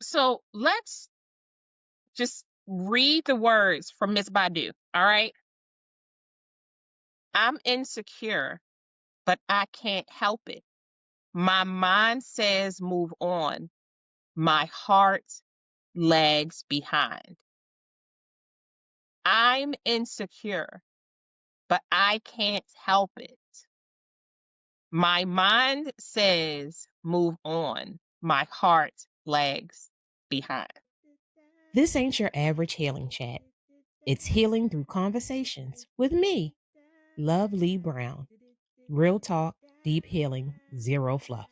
So let's just read the words from Miss Badu. All right. I'm insecure, but I can't help it. My mind says move on. My heart lags behind. I'm insecure, but I can't help it. My mind says move on. My heart lags behind. This ain't your average healing chat. It's healing through conversations with me, Love Lee Brown. Real talk, deep healing, zero fluff.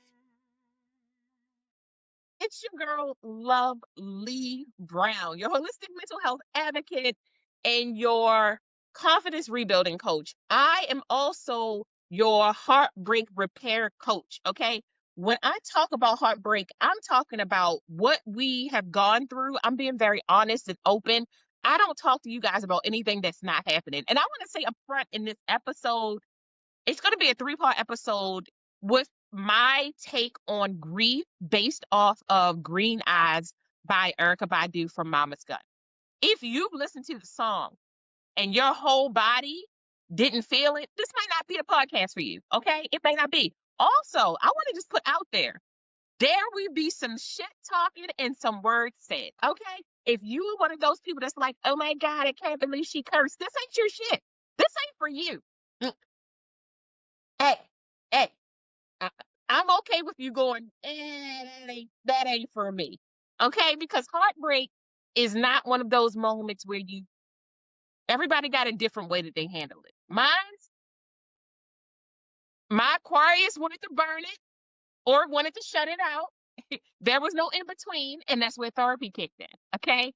It's your girl, Love Lee Brown, your holistic mental health advocate and your confidence rebuilding coach. I am also your heartbreak repair coach. Okay. When I talk about heartbreak, I'm talking about what we have gone through. I'm being very honest and open. I don't talk to you guys about anything that's not happening. And I want to say up front in this episode, it's going to be a three-part episode with my take on grief based off of Green Eyes by Erica Badu from Mama's Gun. If you've listened to the song and your whole body didn't feel it, this might not be a podcast for you, okay? It may not be. Also, I want to just put out there will be some shit talking and some words said, okay? If you are one of those people that's like, oh my God, I can't believe she cursed, this ain't your shit. This ain't for you. Mm, Hey, hey, I, I'm okay with you going, that ain't for me. Okay? Because heartbreak is not one of those moments where everybody got a different way that they handle it. My Aquarius wanted to burn it or wanted to shut it out. There was no in between, and that's where therapy kicked in. Okay?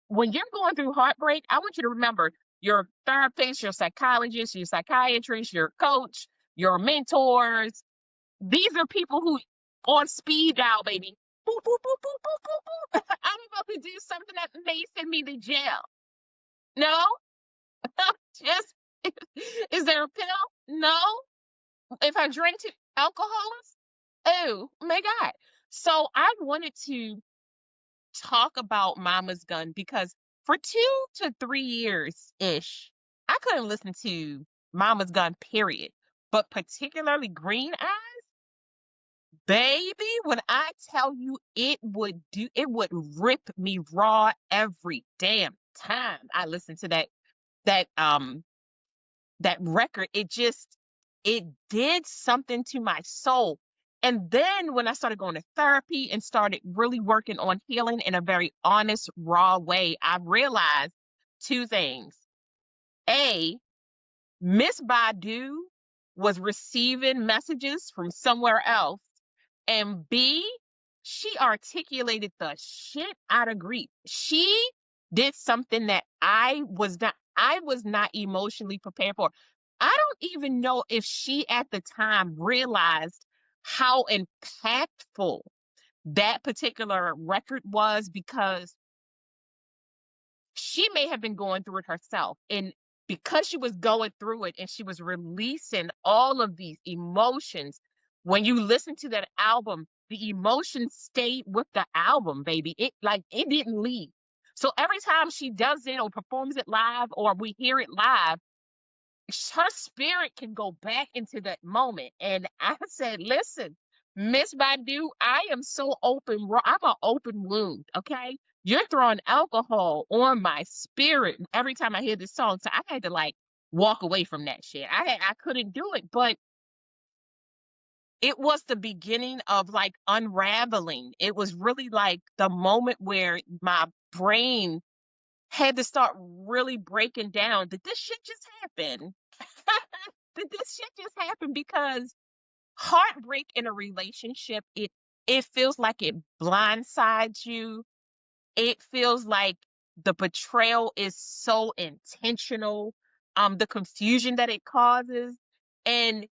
When you're going through heartbreak, I want you to remember your therapist, your psychologist, your psychiatrist, your coach, your mentors. These are people who on speed dial, baby. Boop, boop, boop, boop, boop, boop, boop. I'm about to do something that may send me to jail. No, just is there a pill? No. If I drink alcohol, oh my God. So I wanted to talk about Mama's Gun because for 2 to 3 years ish, I couldn't listen to Mama's Gun, period. But particularly Green Eye. Baby, when I tell you it would rip me raw every damn time I listen to that um that record. It did something to my soul. And then when I started going to therapy and started really working on healing in a very honest, raw way, I realized two things. A, Miss Badu was receiving messages from somewhere else, and B, she articulated the shit out of grief. She did something that I was not emotionally prepared for. I don't even know if she at the time realized how impactful that particular record was because she may have been going through it herself. And because she was going through it and she was releasing all of these emotions, when you listen to that album, the emotions stayed with the album, baby. It didn't leave. So every time she does it or performs it live or we hear it live, her spirit can go back into that moment. And I said, listen, Miss Badu, I am so open. I'm an open wound. Okay. You're throwing alcohol on my spirit every time I hear this song. So I had to like walk away from that shit. I couldn't do it, but it was the beginning of like unraveling. It was really like the moment where my brain had to start really breaking down. Did this shit just happen? Did this shit just happen? Because heartbreak in a relationship, it feels like it blindsides you. It feels like the betrayal is so intentional. The confusion that it causes, and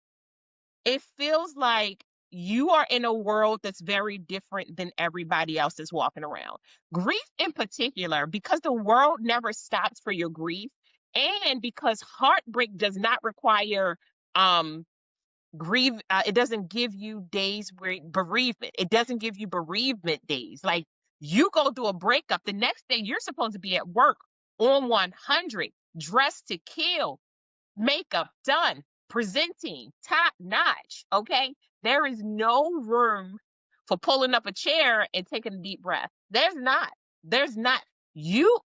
it feels like you are in a world that's very different than everybody else that's walking around. Grief in particular, because the world never stops for your grief, and because heartbreak does not require um grieve it doesn't give you days where bereavement. It doesn't give you bereavement days. Like You go through a breakup. The next day, you're supposed to be at work on 100, dressed to kill, makeup done, presenting top notch. Okay. There is no room for pulling up a chair and taking a deep breath. There's not. There's not.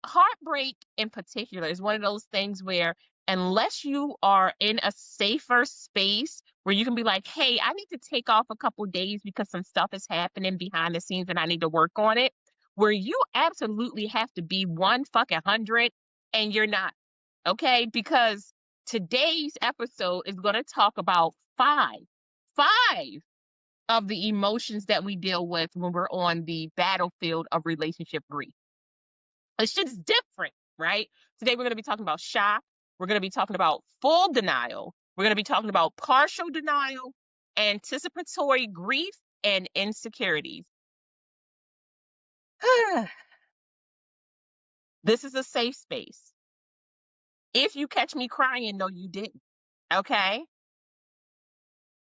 Heartbreak in particular is one of those things where, unless you are in a safer space where you can be like, hey, I need to take off a couple days because some stuff is happening behind the scenes and I need to work on it, where you absolutely have to be 1 fucking 100 and you're not. Okay. Because today's episode is going to talk about five of the emotions that we deal with when we're on the battlefield of relationship grief. It's just different, right? Today we're going to be talking about shock. We're going to be talking about full denial. We're going to be talking about partial denial, anticipatory grief, and insecurities. This is a safe space. If you catch me crying, no, you didn't. Okay?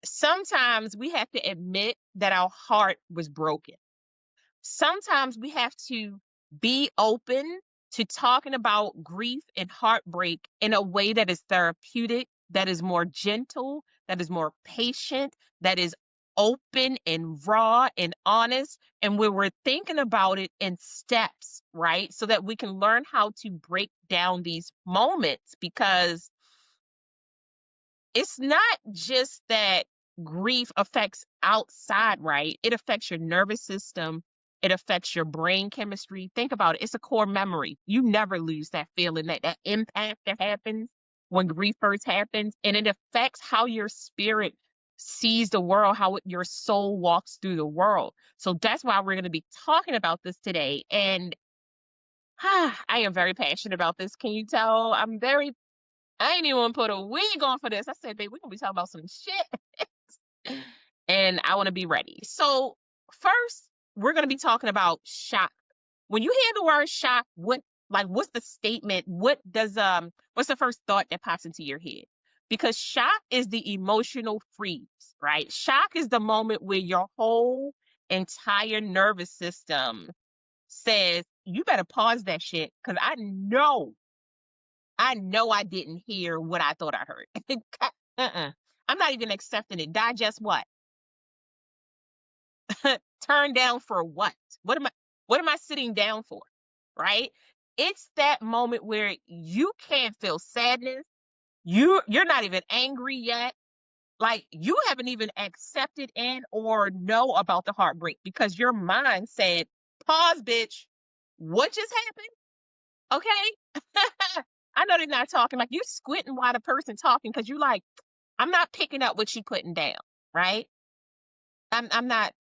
Sometimes we have to admit that our heart was broken. Sometimes we have to be open to talking about grief and heartbreak in a way that is therapeutic, that is more gentle, that is more patient, that is open and raw and honest, and where we're thinking about it in steps, right? So that we can learn how to break down these moments, because it's not just that grief affects outside, right? It affects your nervous system. It affects your brain chemistry. Think about it. It's a core memory. You never lose that feeling, that impact that happens when grief first happens. And it affects how your spirit sees the world, how your soul walks through the world. So that's why we're going to be talking about this today. And I am very passionate about this. Can you tell? I ain't even want to put a wig on for this. I said, babe, we're going to be talking about some shit. And I want to be ready. So first, we're going to be talking about shock. When you hear the word shock, what's the statement? What's the first thought that pops into your head? Because shock is the emotional freeze, right? Shock is the moment where your whole entire nervous system says, you better pause that shit, because I didn't hear what I thought I heard. I'm not even accepting it. Digest what? Turn down for what? What am I sitting down for? Right? It's that moment where you can't feel sadness. You're not even angry yet. Like, you haven't even accepted and or know about the heartbreak, because your mind said, pause, bitch. What just happened? Okay. I know they're not talking. Like, you squinting while the person talking, because you like, I'm not picking up what you putting down, right? I'm not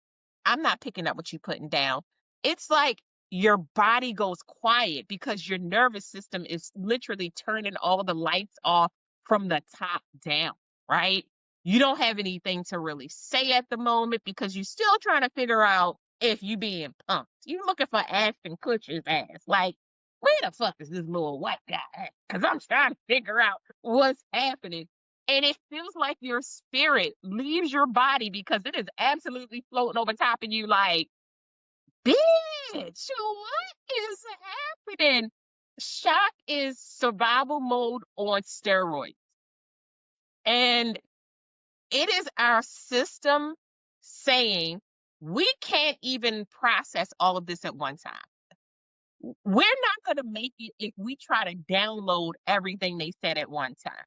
picking up what you putting down. It's like your body goes quiet because your nervous system is literally turning all the lights off from the top down, right? You don't have anything to really say at the moment because you're still trying to figure out if you being punked. You're looking for Ashton Kutcher's ass. Like, where the fuck is this little white guy at? Because I'm trying to figure out what's happening. And it feels like your spirit leaves your body because it is absolutely floating over top of you like, bitch, what is happening? Shock is survival mode on steroids. And it is our system saying we can't even process all of this at one time. We're not going to make it if we try to download everything they said at one time,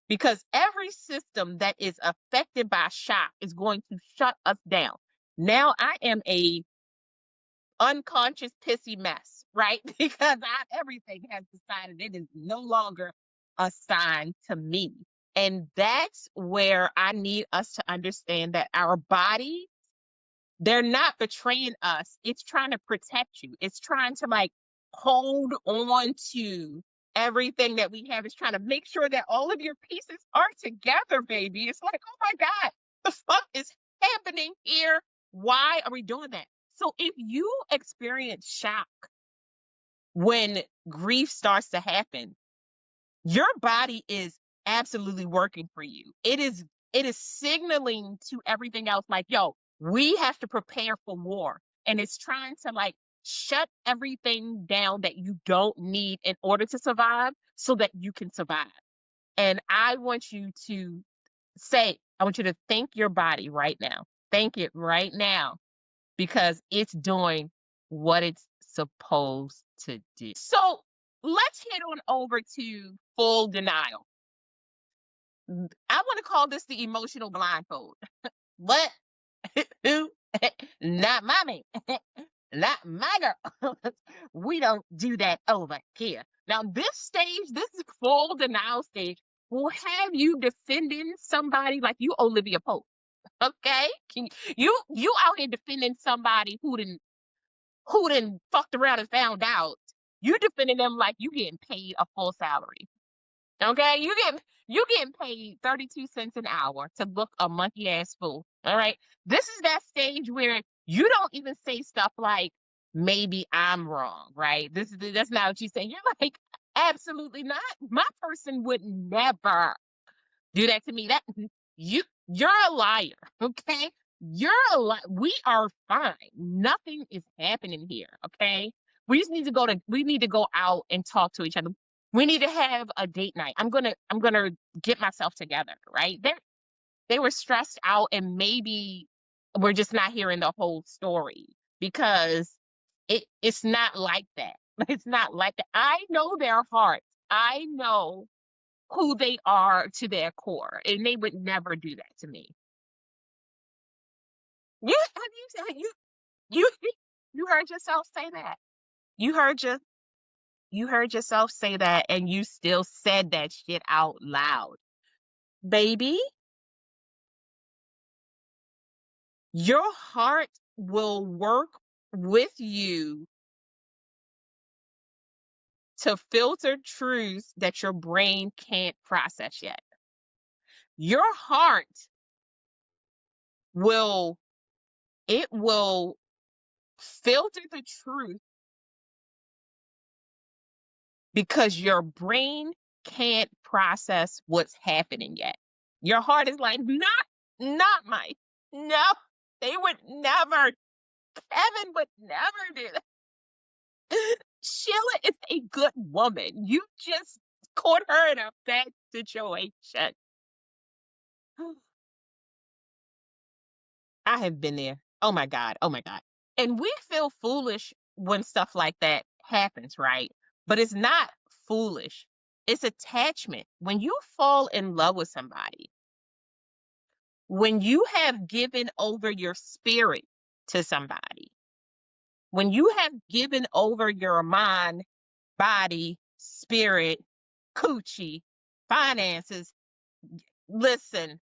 because every system that is affected by shock is going to shut us down. Now I am a unconscious pissy mess, right? Because everything has decided it is no longer assigned to me. And that's where I need us to understand that our body, they're not betraying us. It's trying to protect you. It's trying to like hold on to everything that we have. It's trying to make sure that all of your pieces are together, baby. It's like, oh my God, the fuck is happening here? Why are we doing that? So if you experience shock when grief starts to happen, your body is absolutely working for you. It is signaling to everything else like, yo, we have to prepare for war. And it's trying to like Shut everything down that you don't need in order to survive so that you can survive. And I want you to I want you to thank your body right now. Thank it right now because it's doing what it's supposed to do. So let's head on over to full denial. I want to call this the emotional blindfold. What? Who? Not mommy. Not my girl. We don't do that over here. Now, this full denial stage, will have you defending somebody like you Olivia Pope. Okay? You out here defending somebody who didn't fucked around and found out. You defending them like you getting paid a full salary. Okay, you getting paid 32 cents an hour to look a monkey ass fool. All right. This is that stage where you don't even say stuff like maybe I'm wrong, right? That's not what you say. You're like, absolutely not. My person would never do that to me. You're a liar, okay? You're a liar. We are fine. Nothing is happening here, okay? We need to go out and talk to each other. We need to have a date night. I'm gonna get myself together, right? They were stressed out and maybe we're just not hearing the whole story because it's not like that. It's not like that. I know their hearts. I know who they are to their core, and they would never do that to me. You you heard yourself say that. You heard your you heard yourself say that, and you still said that shit out loud, baby. Your heart will work with you to filter truths that your brain can't process yet. Your heart will it will filter the truth because your brain can't process what's happening yet. Your heart is like, not Mike. No, they would never. Kevin would never do that. Sheila is a good woman. You just caught her in a bad situation. I have been there. Oh my God. Oh my God. And we feel foolish when stuff like that happens, right? But it's not foolish. It's attachment. When you fall in love with somebody, when you have given over your spirit to somebody, when you have given over your mind, body, spirit, coochie, finances, listen,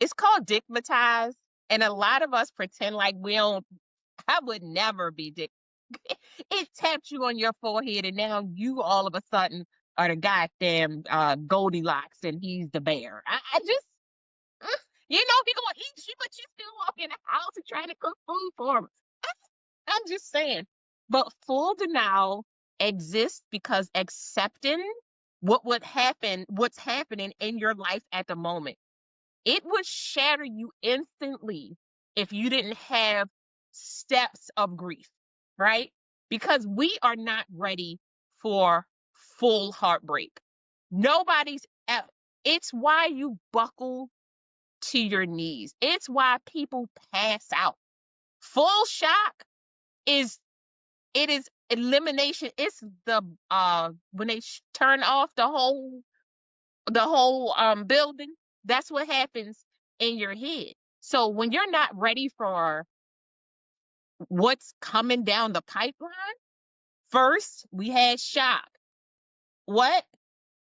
it's called digmatized. And a lot of us pretend like we don't, I would never be dick. It taps you on your forehead, and now you all of a sudden are the goddamn Goldilocks, and he's the bear. I just, you know, he gonna eat you, but you still walk in the house and try to cook food for him. I'm just saying. But full denial exists because accepting what's happening in your life at the moment. It would shatter you instantly if you didn't have steps of grief, right? Because we are not ready for full heartbreak. Nobody's ever. It's why you buckle to your knees. It's why people pass out. Full shock is it is elimination. It's the when they turn off the whole building. That's what happens in your head. So when you're not ready for what's coming down the pipeline, first we had shock. What?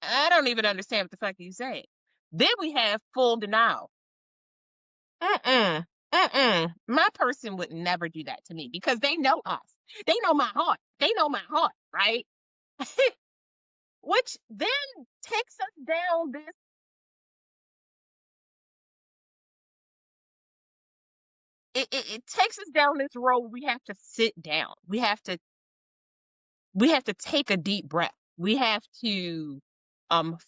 I don't even understand what the fuck you say. Then we have full denial. Mm-mm. Mm-mm. My person would never do that to me because they know us. They know my heart. They know my heart, right? Which then takes us down this it takes us down this road. We have to sit down. We have to take a deep breath. We have to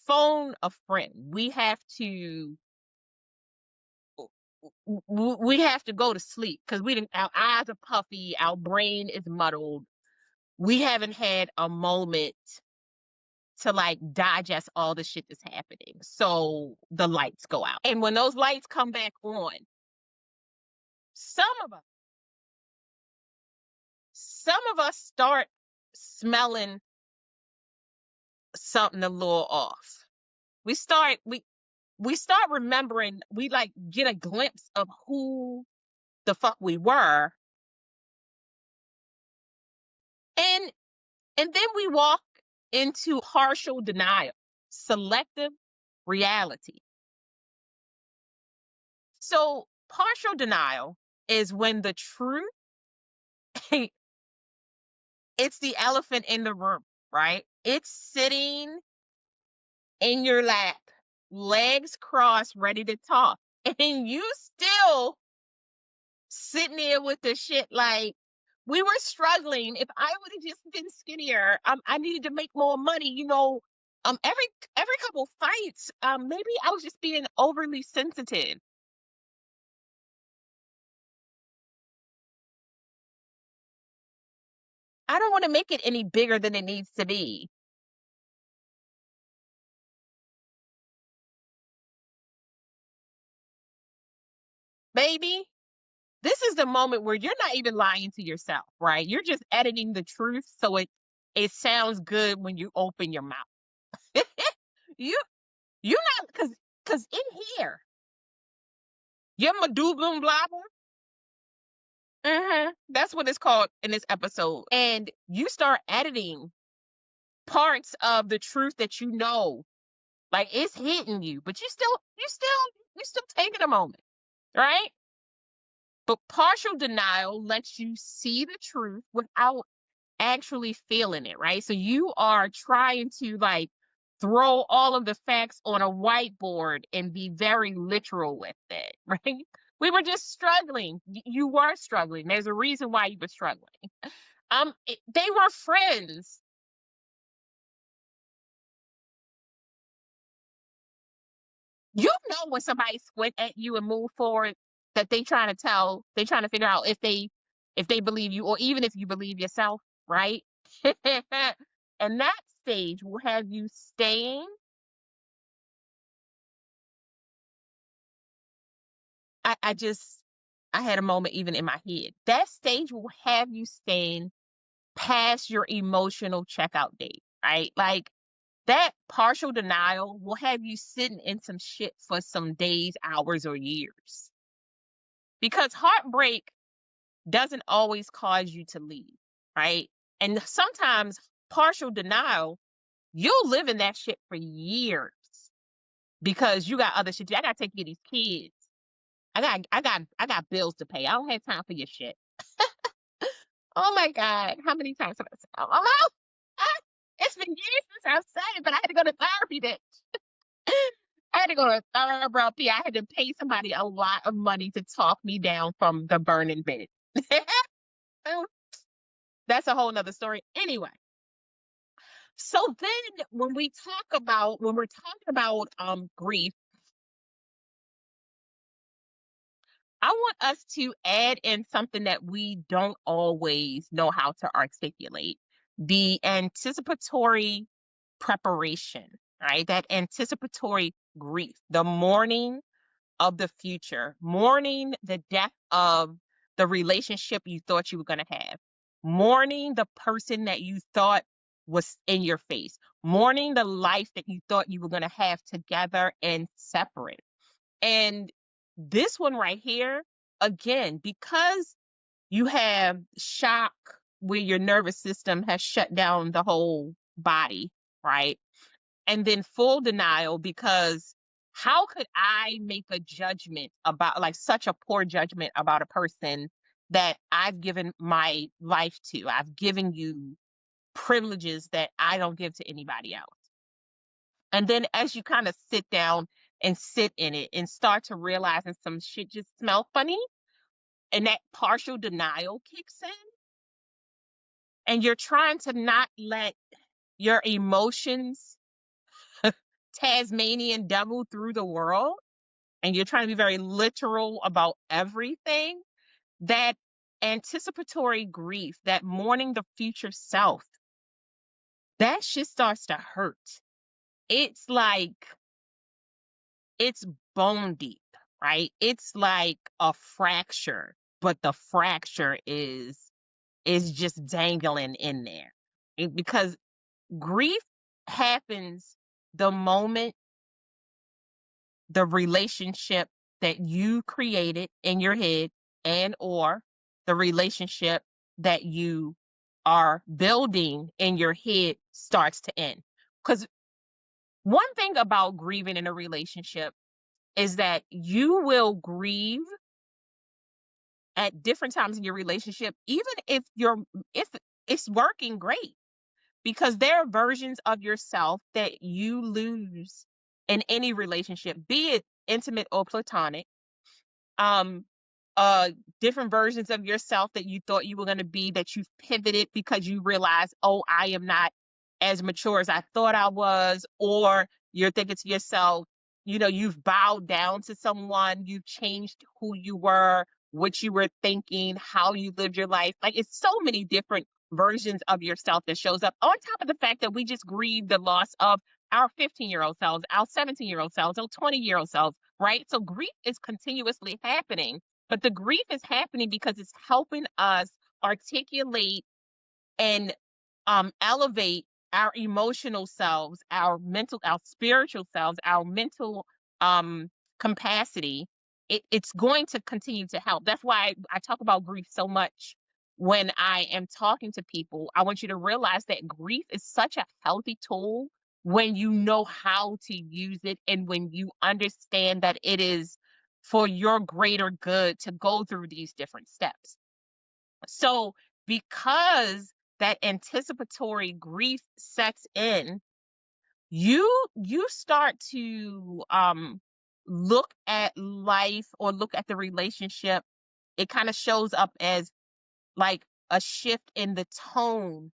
phone a friend. We have to we have to go to sleep because our eyes are puffy, our brain is muddled. We haven't had a moment to like digest all the shit that's happening. So the lights go out. And when those lights come back on, some of us start smelling something a little off. We start remembering, we like get a glimpse of who the fuck we were. And then we walk into partial denial, selective reality. So partial denial is when the truth, it's the elephant in the room, right? It's sitting in your lap, legs crossed, ready to talk. And you still sitting there with the shit like, we were struggling. If I would have just been skinnier, I needed to make more money. Every couple fights, maybe I was just being overly sensitive. I don't want to make it any bigger than it needs to be. Baby, this is the moment where you're not even lying to yourself, right? You're just editing the truth so it sounds good when you open your mouth. you you're not because in here, your medulla blabber. That's what it's called in this episode. And you start editing parts of the truth that you know, like it's hitting you, but you still taking a moment, right? But partial denial lets you see the truth without actually feeling it, right? So you are trying to like throw all of the facts on a whiteboard and be very literal with it, right? We were just struggling. You were struggling. There's a reason why you were struggling. They were friends. You know when somebody squint at you and move forward that they trying to figure out if they believe you or even if you believe yourself, right? And that stage will have you staying. I just I had a moment even in my head. That stage will have you staying past your emotional checkout date, right? Like that partial denial will have you sitting in some shit for some days, hours, or years. Because heartbreak doesn't always cause you to leave, right? And sometimes partial denial, you'll live in that shit for years because you got other shit. I gotta take care of these kids. I got bills to pay. I don't have time for your shit. Oh my God. How many times have I said, oh, oh, ah, it's been years since I've said it, but I had to go to therapy then. I had to go to therapy. I had to pay somebody a lot of money to talk me down from the burning bed. That's a whole nother story. Anyway, so then when we're talking about grief, I want us to add in something that we don't always know how to articulate, the anticipatory preparation, right? That anticipatory grief, the mourning of the future, mourning the death of the relationship you thought you were going to have, mourning the person that you thought was in your face, mourning the life that you thought you were going to have together and separate. And this one right here, again, because you have shock where your nervous system has shut down the whole body, right? And then full denial because how could I make a judgment about like such a poor judgment about a person that I've given my life to? I've given you privileges that I don't give to anybody else. And then as you kind of sit down and sit in it and start to realize that some shit just smell funny and that partial denial kicks in and you're trying to not let your emotions Tasmanian devil through the world and you're trying to be very literal about everything, that anticipatory grief, that mourning the future self, that shit starts to hurt. It's like, it's bone deep, right? It's like a fracture, but the fracture is just dangling in there. Because grief happens the moment the relationship that you created in your head and or the relationship that you are building in your head starts to end. Because one thing about grieving in a relationship is that you will grieve at different times in your relationship, even if it's working great, because there are versions of yourself that you lose in any relationship, be it intimate or platonic. um uh Different versions of yourself that you thought you were going to be, that you've pivoted because you realize, oh, I am not as mature as I thought I was. Or you're thinking to yourself, you've bowed down to someone, you've changed who you were, what you were thinking, how you lived your life. Like, it's so many different versions of yourself that shows up, on top of the fact that we just grieve the loss of our 15-year-old selves, our 17-year-old selves, our 20-year-old selves, right? So grief is continuously happening, but the grief is happening because it's helping us articulate and elevate our emotional selves, our mental, our spiritual selves, our mental um, capacity. It's going to continue to help. That's why I talk about grief so much when I am talking to people. I want you to realize that grief is such a healthy tool when you know how to use it, and when you understand that it is for your greater good to go through these different steps. So, because that anticipatory grief sets in, you start to look at life, or look at the relationship. It kind of shows up as like a shift in the tone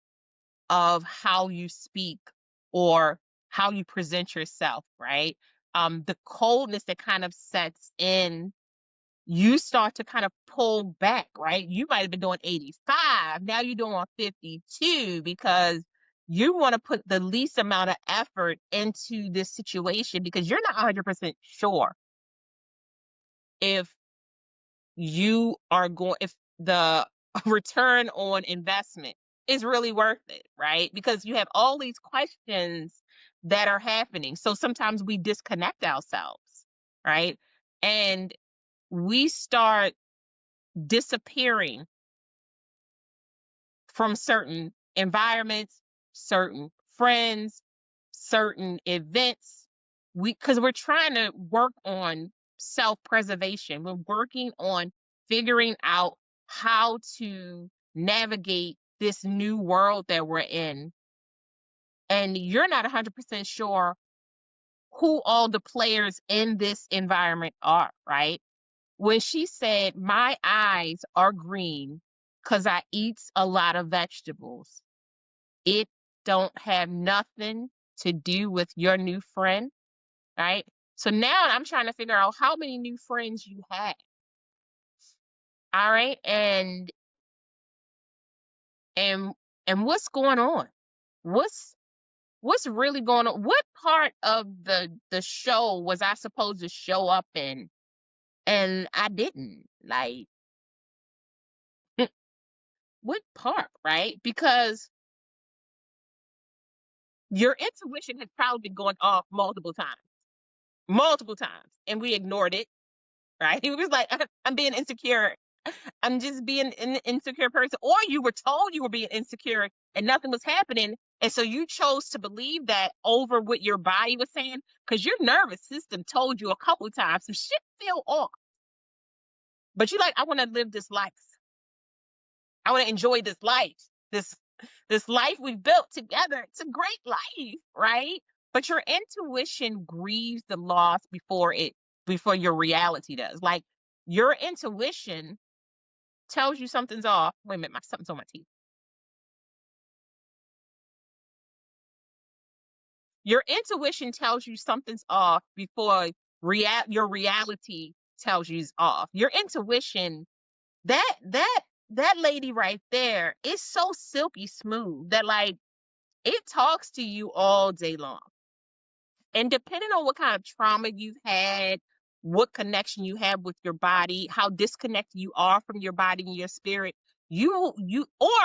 of how you speak, or how you present yourself, right? The coldness that kind of sets in, you start to kind of pull back, right? You might have been doing 85, now you're doing 52, because you want to put the least amount of effort into this situation, because you're not 100% sure if if the return on investment is really worth it, right? Because you have all these questions that are happening. So sometimes we disconnect ourselves, right? And we start disappearing from certain environments, certain friends, certain events. Because we're trying to work on self-preservation. We're working on figuring out how to navigate this new world that we're in. And you're not 100% sure who all the players in this environment are, right? When she said, "My eyes are green because I eats a lot of vegetables," it don't have nothing to do with your new friend, right? So now I'm trying to figure out how many new friends you have. All right. And and what's going on? What's what's really going on? What part of the show was I supposed to show up in and I didn't? Like, what part, right? Because your intuition has probably been going off multiple times, and we ignored it, right? It was like, I'm being insecure. I'm just being an insecure person. Or you were told you were being insecure and nothing was happening. And so you chose to believe that over what your body was saying, because your nervous system told you a couple of times some shit feel off. But you're like, I want to live this life. I want to enjoy this life. This this life we built together. It's a great life, right? But your intuition grieves the loss before your reality does. Like, your intuition tells you something's off. Wait a minute, something's on my teeth. Your intuition tells you something's off before your reality tells you is off. Your intuition, that lady right there is so silky smooth that like it talks to you all day long. And depending on what kind of trauma you've had, what connection you have with your body, how disconnected you are from your body and your spirit, or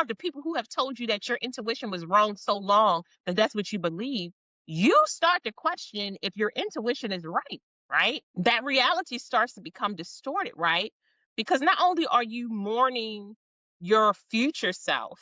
the people who have told you that your intuition was wrong so long that that's what you believe, you start to question if your intuition is right, right? That reality starts to become distorted, right? Because not only are you mourning your future self,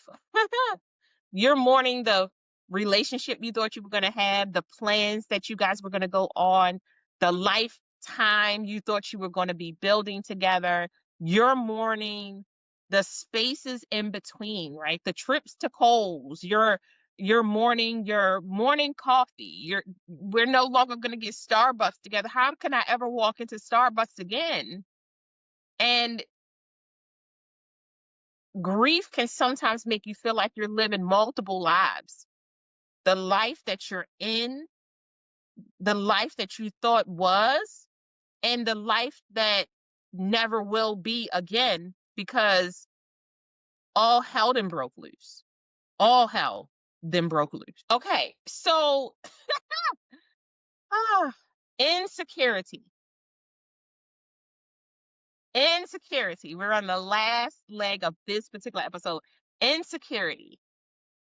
you're mourning the relationship you thought you were going to have, the plans that you guys were going to go on, the lifetime you thought you were going to be building together. You're mourning the spaces in between, right? The trips to Kohl's. You're mourning your morning coffee. We're no longer going to get Starbucks together. How can I ever walk into Starbucks again? And grief can sometimes make you feel like you're living multiple lives. The life that you're in, the life that you thought was, and the life that never will be again, because all hell then broke loose. All hell then broke loose. Okay, so ah, insecurity. Insecurity. We're on the last leg of this particular episode. Insecurity.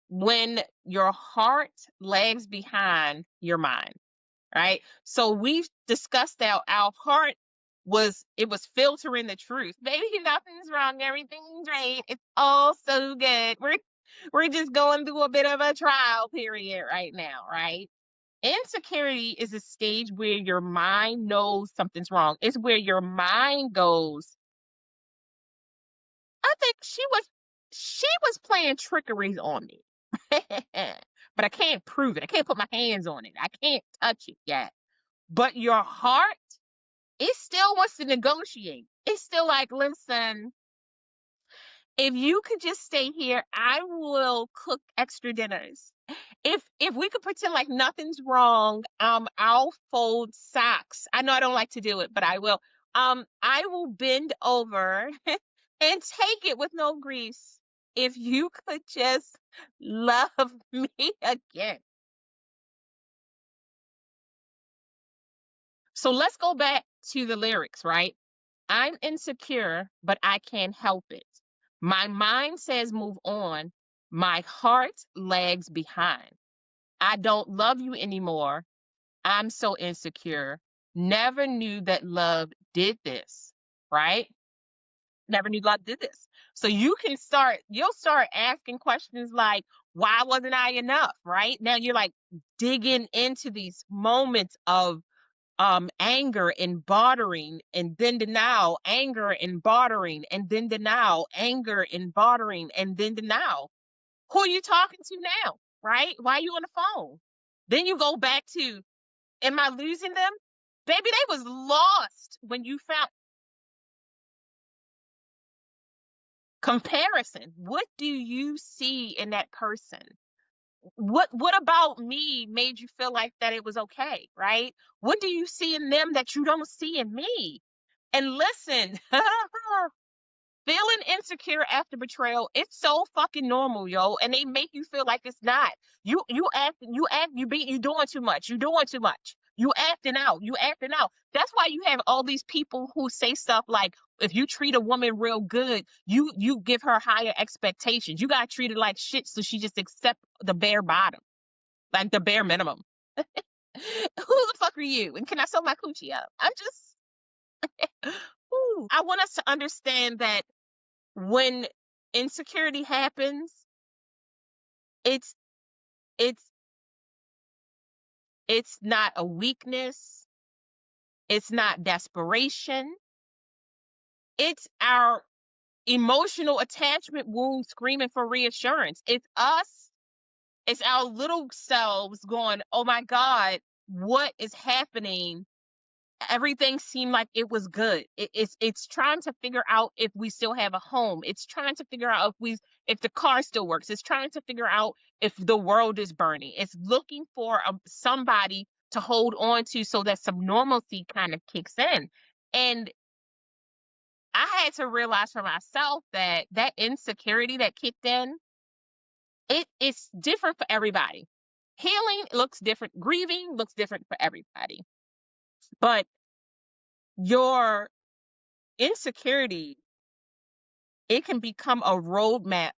When your heart lags behind your mind. Right? So we've discussed that our heart was filtering the truth. Baby, nothing's wrong, everything's right. It's all so good. We're just going through a bit of a trial period right now, right? Insecurity is a stage where your mind knows something's wrong. It's where your mind goes, I think she was playing trickeries on me. But I can't prove it. I can't put my hands on it. I can't touch it yet. But your heart, it still wants to negotiate. It's still like, listen, if you could just stay here, I will cook extra dinners. If we could pretend like nothing's wrong, I'll fold socks. I know I don't like to do it, but I will. I will bend over and take it with no grease. If you could just love me again. So let's go back to the lyrics, right? I'm insecure, but I can't help it. My mind says move on. My heart lags behind. I don't love you anymore. I'm so insecure. Never knew that love did this, right? Never knew love did this. So you'll start asking questions like, why wasn't I enough, right? Now you're like digging into these moments of anger and bartering, and then denial, anger and bartering, and then denial, anger and bartering, and then denial. Who are you talking to now, right? Why are you on the phone? Then you go back to, am I losing them? Baby, they was lost when you found comparison. What do you see in that person? What about me made you feel like that it was okay, right? What do you see in them that you don't see in me? And listen, feeling insecure after betrayal, it's so fucking normal, yo. And they make you feel like it's not. You doing too much. You doing too much. You acting out. You acting out. That's why you have all these people who say stuff like, if you treat a woman real good, you give her higher expectations. You gotta treat her like shit so she just accept the bare bottom, like the bare minimum. Who the fuck are you? And can I sew my coochie up? I'm just I want us to understand that when insecurity happens, it's it's it's not a weakness, it's not desperation, it's our emotional attachment wound screaming for reassurance. It's us, it's our little selves going, oh my God, what is happening? Everything seemed like it was good. It's trying to figure out if we still have a home. It's trying to figure out if the car still works. It's trying to figure out if the world is burning. It's looking for somebody to hold on to so that some normalcy kind of kicks in. And I had to realize for myself that that insecurity that kicked in, it's different for everybody. Healing looks different, grieving looks different for everybody. But your insecurity, it can become a roadmap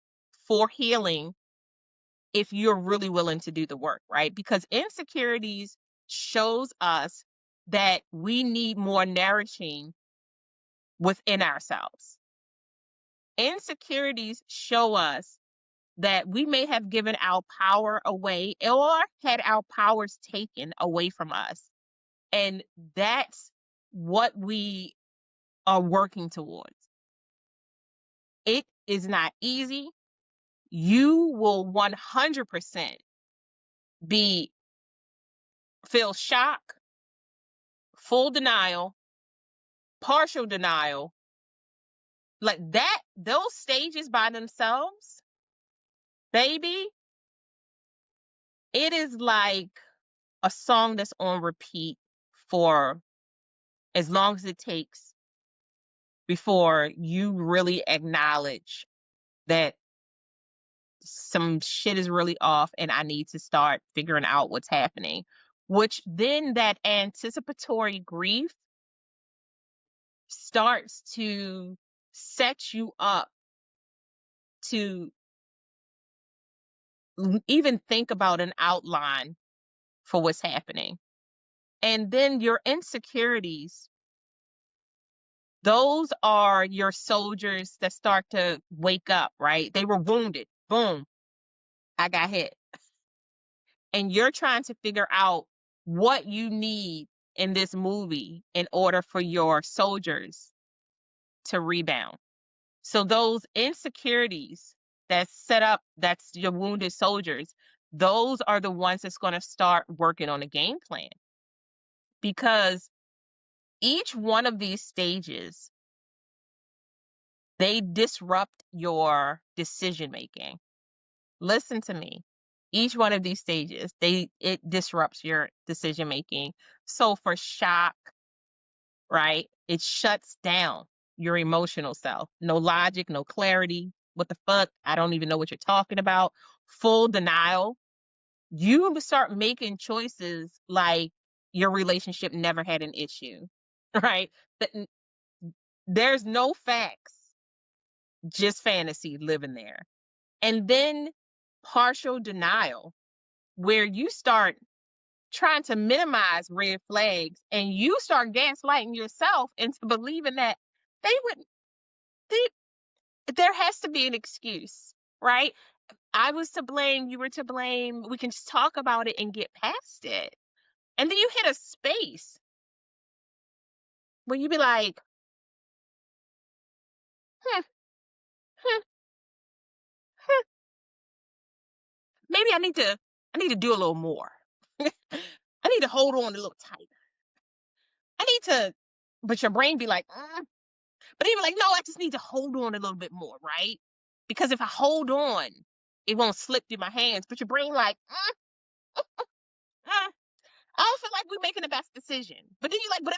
for healing if you're really willing to do the work, right? Because insecurities shows us that we need more nourishing within ourselves. Insecurities show us that we may have given our power away or had our powers taken away from us. And that's what we are working towards. It is not easy. You will 100% be feel shock, full denial, partial denial. Like that, those stages by themselves, baby, it is like a song that's on repeat for as long as it takes before you really acknowledge that some shit is really off and I need to start figuring out what's happening. Which then that anticipatory grief starts to set you up to even think about an outline for what's happening. And then your insecurities, those are your soldiers that start to wake up, right? They were wounded. Boom, I got hit. And you're trying to figure out what you need in this movie in order for your soldiers to rebound. So those insecurities that's set up, that's your wounded soldiers, those are the ones that's going to start working on a game plan. Because each one of these stages, they disrupt your decision making. Listen to me. Each one of these stages, it disrupts your decision making. So for shock, right? It shuts down your emotional self. No logic, no clarity. What the fuck? I don't even know what you're talking about. Full denial. You start making choices like your relationship never had an issue, right? There's no facts, just fantasy living there. And then partial denial, where you start trying to minimize red flags and you start gaslighting yourself into believing that they would they, there has to be an excuse, right? I was to blame, you were to blame. We can just talk about it and get past it. And then you hit a space where you be like, hmm, hmm, hmm, maybe I need to do a little more. I need to hold on a little tighter. I need to, but your brain be like, but even like, no, I just need to hold on a little bit more, right? Because if I hold on, it won't slip through my hands. But your brain like, I don't feel like we're making the best decision. But then you're like, but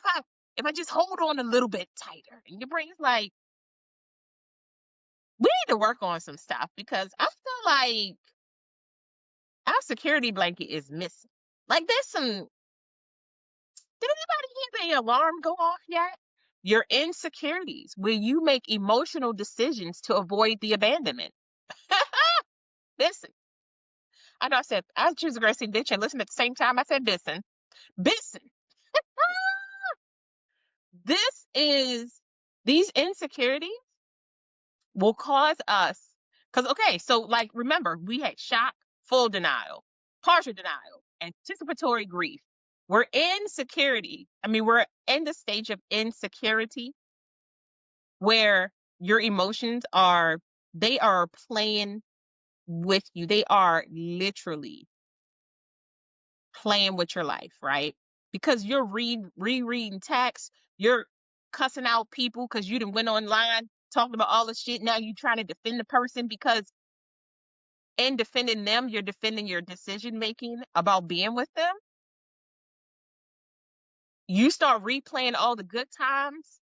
if I just hold on a little bit tighter, and your brain's like, we need to work on some stuff because I feel like our security blanket is missing. Like there's some. Did anybody hear the alarm go off yet? Your insecurities, where you make emotional decisions to avoid the abandonment. Listen, I know I said I choose a aggressive bitch and listen at the same time. I said listen. Listen. This is these insecurities will cause us because okay, so like remember, we had shock, full denial, partial denial, anticipatory grief. We're in security. I mean, we're in the stage of insecurity where your emotions are they are playing with you. They are literally playing with your life, right? Because you're rereading text, you're cussing out people because you done went online talking about all this shit. Now you trying to defend the person because in defending them, you're defending your decision making about being with them. you start replaying all the good times,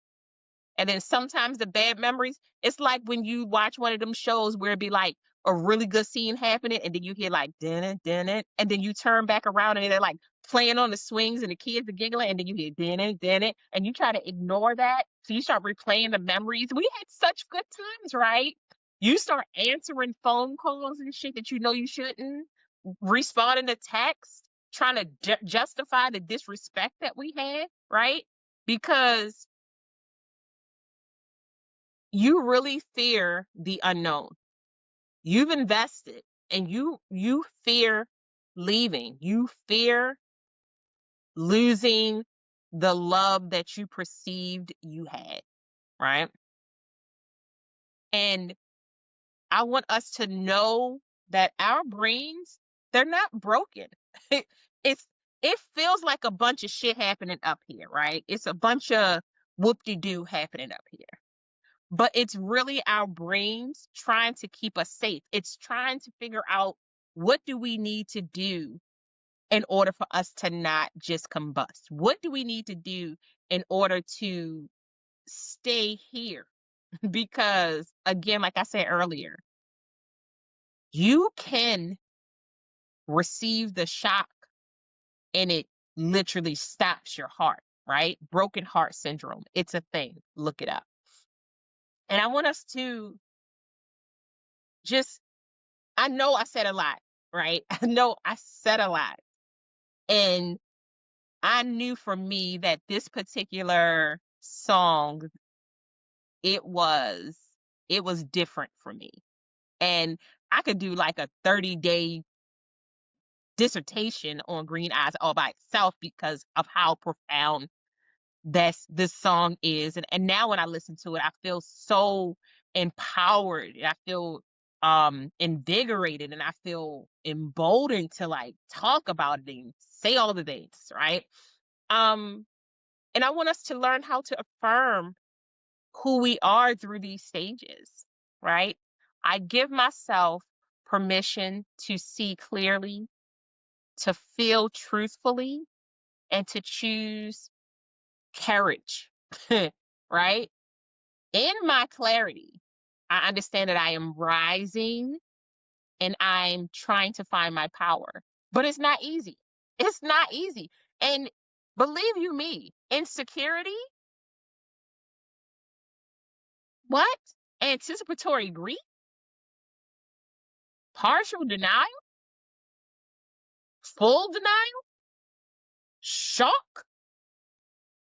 and then sometimes the bad memories. It's like when you watch one of them shows where it'd be like a really good scene happening, and then you hear like din it, and then you turn back around and they're like playing on the swings and the kids are giggling, and then you hear din it, and you try to ignore that. So you start replaying the memories. We had such good times, right? You start answering phone calls and shit that you know you shouldn't, responding to text, trying to justify the disrespect that we had, right? Because you really fear the unknown. You've invested and you fear leaving. You fear losing the love that you perceived you had, right? And I want us to know that our brains, they're not broken. it's it feels like a bunch of shit happening up here, right? It's a bunch of whoop-de-doo happening up here. But it's really our brains trying to keep us safe. It's trying to figure out, what do we need to do in order for us to not just combust? What do we need to do in order to stay here? Because again, like I said earlier, you can receive the shock and it literally stops your heart, right? Broken heart syndrome. It's a thing. Look it up. And I want us to just, I know I said a lot, right? I know I said a lot. And I knew for me that this particular song, it was different for me. And I could do like a 30-day dissertation on Green Eyes all by itself because of how profound this song is. And now when I listen to it, I feel so empowered. I feel invigorated, and I feel emboldened to like talk about it and say all the things, right? Um and I want us to learn how to affirm who we are through these stages, right? I give myself permission to see clearly, to feel truthfully, and to choose courage, right? In my clarity, I understand that I am rising and I'm trying to find my power. But it's not easy. It's not easy. And believe you me, insecurity, what? Anticipatory grief, partial denial, full denial, shock.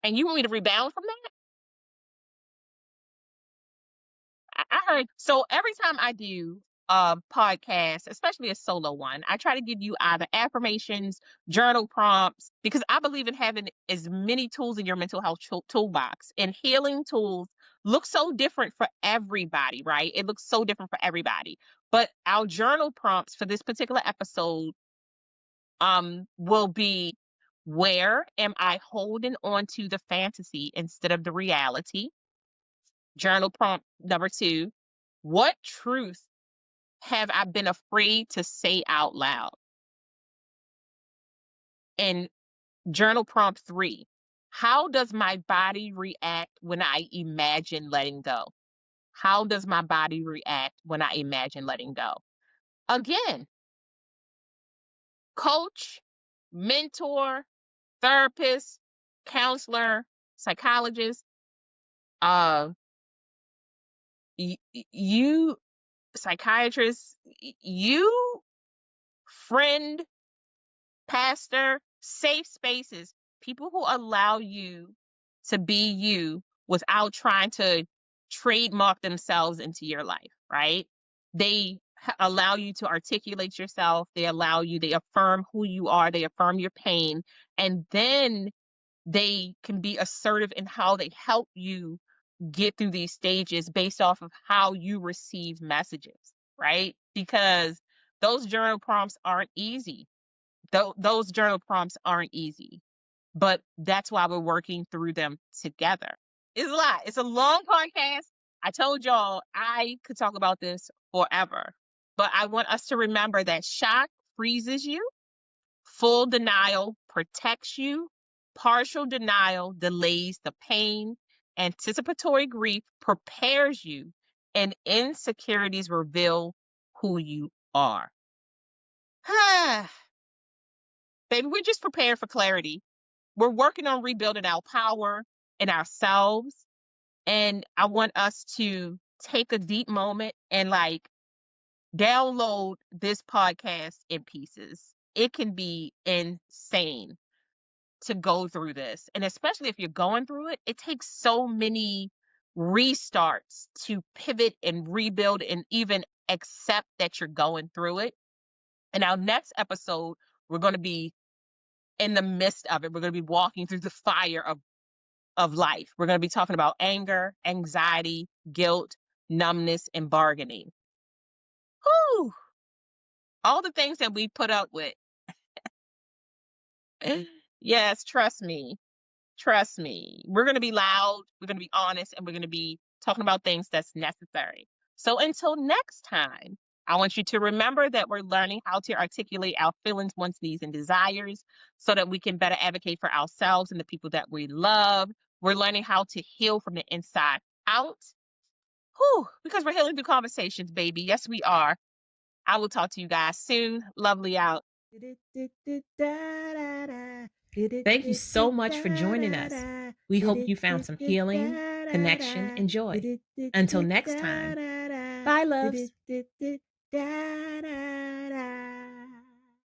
And you want me to rebound from that? I heard. So every time I do a podcast, especially a solo one, I try to give you either affirmations, journal prompts, because I believe in having as many tools in your mental health toolbox. And healing tools look so different for everybody, right? It looks so different for everybody. But our journal prompts for this particular episode will be, where am I holding on to the fantasy instead of the reality? Journal prompt number 2, what truth have I been afraid to say out loud? And journal prompt 3, how does my body react when I imagine letting go? How does my body react when I imagine letting go? Again, coach, mentor, therapist, counselor, psychologist, uh, you, psychiatrist, you, friend, pastor, safe spaces, people who allow you to be you without trying to trademark themselves into your life, right? They allow you to articulate yourself, they allow you, they affirm who you are, they affirm your pain, and then they can be assertive in how they help you get through these stages based off of how you receive messages, right? Because those journal prompts aren't easy. Those journal prompts aren't easy, but that's why we're working through them together. It's a lot. It's a long podcast. I told y'all I could talk about this forever, but I want us to remember that shock freezes you, full denial protects you, Partial denial delays the pain, anticipatory grief prepares you, and insecurities reveal who you are. Baby, we're just preparing for clarity. We're working on rebuilding our power in ourselves. And I want us to take a deep moment and like download this podcast in pieces. It can be insane to go through this. And especially if you're going through it, it takes so many restarts to pivot and rebuild and even accept that you're going through it. In our next episode, we're going to be in the midst of it. We're going to be walking through the fire of life. We're going to be talking about anger, anxiety, guilt, numbness, and bargaining. Whew. All the things that we put up with. Yes, trust me. Trust me. We're going to be loud, we're going to be honest, and we're going to be talking about things that's necessary. So until next time, I want you to remember that we're learning how to articulate our feelings, wants, needs, and desires so that we can better advocate for ourselves and the people that we love. We're learning how to heal from the inside out. Whew, because we're healing through conversations, baby. Yes, we are. I will talk to you guys soon. Lovely out. Thank you so much for joining us. We hope you found some healing, connection, and joy. Until next time, bye, loves.